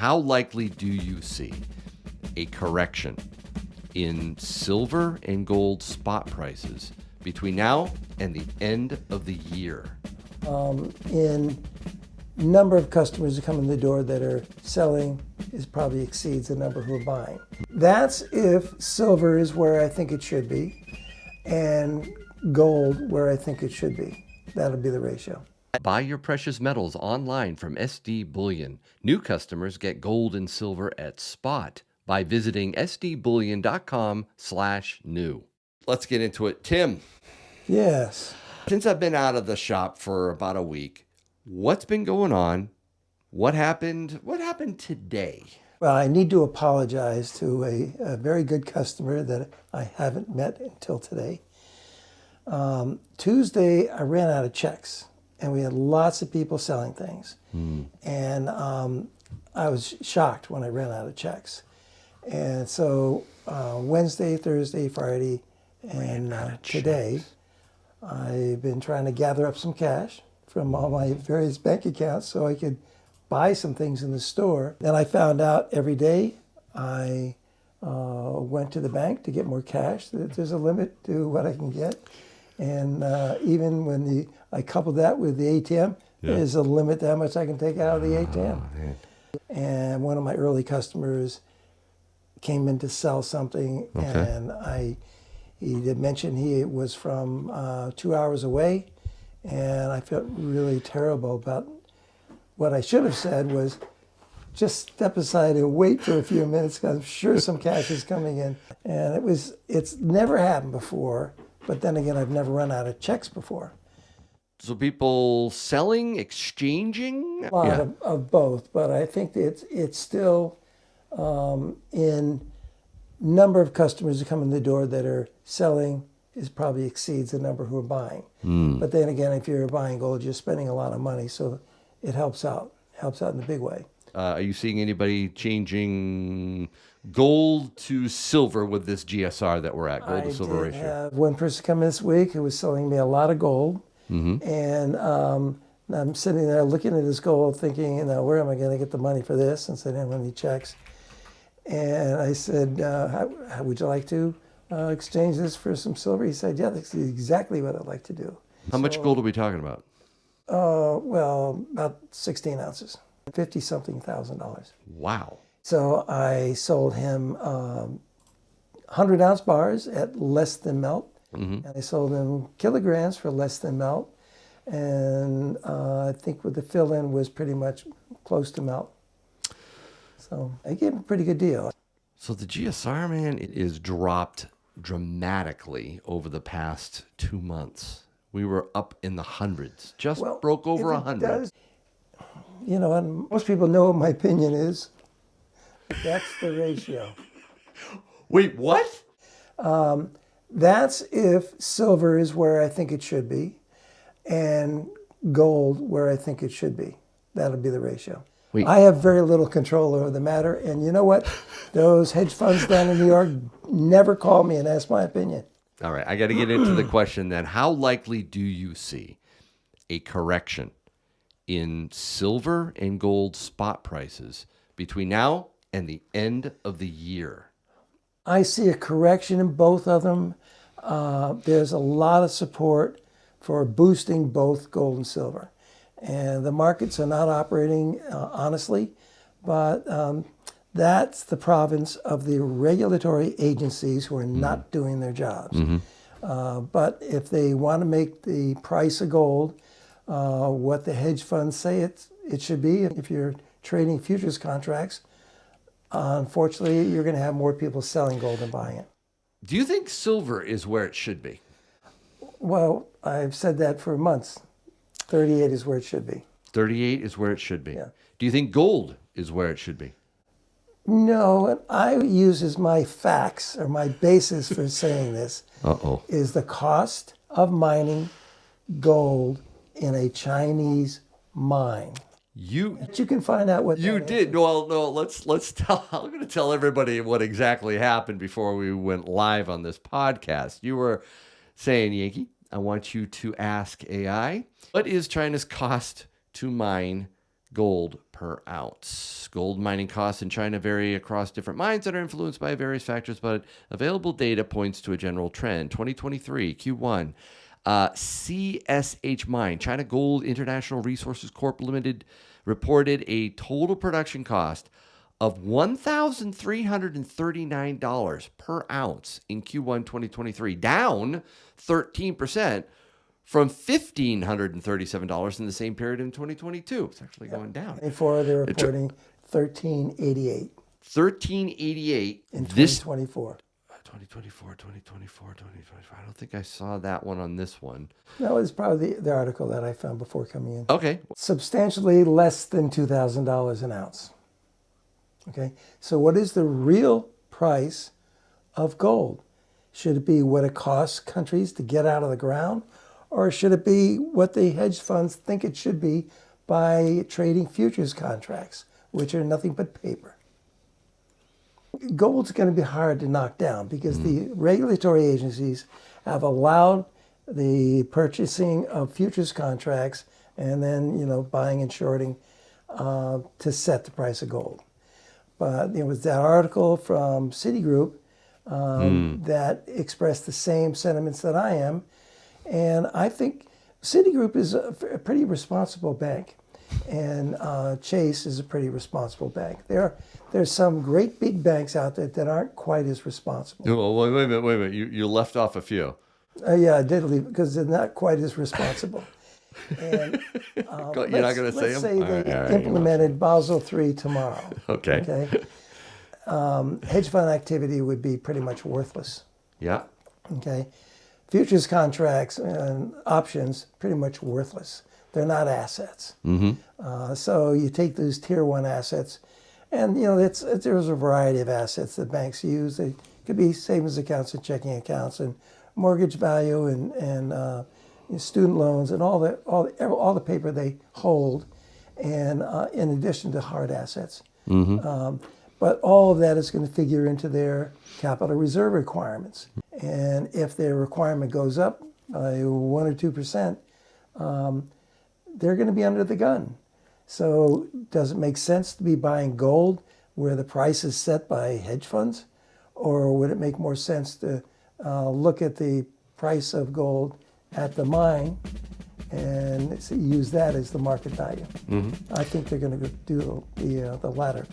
how likely do you see a correction in silver and gold spot prices between now and the end of the year? In number of customers who come in the door that are selling is probably exceeds the number who are buying. That's if silver is where I think it should be and gold where I think it should be. That'll be the ratio. Buy your precious metals online from SD Bullion. New customers get gold and silver at spot by visiting sdbullion.com/new. Let's get into it. Tim. Yes. Since I've been out of the shop for about a week, what's been going on? What happened? What happened today? Well, I need to apologize to a very good customer that I haven't met until today. Tuesday, I ran out of checks, and we had lots of people selling things. And I was shocked when I ran out of checks. And so Wednesday, Thursday, Friday, and today, I've been trying to gather up some cash from all my various bank accounts so I could buy some things in the store. Then I found out every day I went to the bank to get more cash. There's a limit to what I can get. And even when I coupled that with the ATM, there's a limit to how much I can take out of the ATM. And one of my early customers came in to sell something, and he did mention he was from 2 hours away, and I felt really terrible about what I should have said was just step aside and wait for a few minutes because I'm sure some cash is coming in. And it's never happened before, but then again, I've never run out of checks before. So people selling, exchanging? A lot of both, but I think it's still in number of customers who come in the door that are selling is probably exceeds the number who are buying. But then again, if you're buying gold, you're spending a lot of money, so it helps out in a big way. Are you seeing anybody changing gold to silver with this GSR that we're at, gold to silver ratio? I have one person come in this week who was selling me a lot of gold, and I'm sitting there looking at his gold thinking, where am I going to get the money for this since I didn't have any checks? And I said, how would you like to exchange this for some silver? He said, yeah, that's exactly what I'd like to do. How much gold are we talking about? Well, about 16 ounces, $50-something thousand. Wow. So I sold him 100-ounce bars at less than melt, and I sold him kilograms for less than melt, and I think with the fill-in was pretty much close to melt. So I gave him a pretty good deal. So the GSR, man, it is dropped dramatically over the past 2 months. We were up in the hundreds, broke over 100. And most people know what my opinion is. That's the ratio. Wait, what? That's if silver is where I think it should be and gold where I think it should be. That'll be the ratio. Wait. I have very little control over the matter. And you know what? Those hedge funds down in New York never call me and ask my opinion. All right, I got to get into the question then. How likely do you see a correction in silver and gold spot prices between now and the end of the year? I see a correction in both of them. There's a lot of support for boosting both gold and silver. And the markets are not operating honestly, but that's the province of the regulatory agencies who are not doing their jobs. But if they want to make the price of gold what the hedge funds say it should be, if you're trading futures contracts, unfortunately, you're going to have more people selling gold than buying it. Do you think silver is where it should be? Well, I've said that for months. 38 is where it should be. 38 is where it should be. Yeah. Do you think gold is where it should be? No, what I use as my facts or my basis for saying this is the cost of mining gold in a Chinese mine. You can find out what you that did. is. Well, no, let's tell. I'm going to tell everybody what exactly happened before we went live on this podcast. You were saying, Yankee, I want you to ask AI, what is China's cost to mine gold per ounce. Gold mining costs in China vary across different mines that are influenced by various factors, but available data points to a general trend. 2023 Q1. CSH Mine, China Gold International Resources Corp. Limited, reported a total production cost of $1,339 per ounce in Q1 2023, down 13% from $1,537 in the same period in 2022. It's actually going down. Before they're reporting 1388 1388 in this 2024. 2024. I don't think I saw that one on this one. That was probably the article that I found before coming in. Okay. Substantially less than $2,000 an ounce. Okay, so what is the real price of gold? Should it be what it costs countries to get out of the ground? Or should it be what the hedge funds think it should be by trading futures contracts, which are nothing but paper? Gold's going to be hard to knock down because the regulatory agencies have allowed the purchasing of futures contracts and then, buying and shorting to set the price of gold. But there was that article from Citigroup that expressed the same sentiments that I am. And I think Citigroup is a pretty responsible bank. And Chase is a pretty responsible bank. There's some great big banks out there that aren't quite as responsible. Well, wait a minute. You left off a few. Yeah, I did leave because they're not quite as responsible. And You're not going to say them? Let's say they implemented Basel III tomorrow. Okay. Hedge fund activity would be pretty much worthless. Yeah. Okay. Futures contracts and options, pretty much worthless. They're not assets. So you take those tier one assets, and there's a variety of assets that banks use. They could be savings accounts and checking accounts, and mortgage value, and student loans, and all the paper they hold, and in addition to hard assets. But all of that is going to figure into their capital reserve requirements. And if their requirement goes up by 1 or 2%, they're going to be under the gun. So does it make sense to be buying gold where the price is set by hedge funds? Or would it make more sense to look at the price of gold at the mine and use that as the market value? I think they're going to do the latter.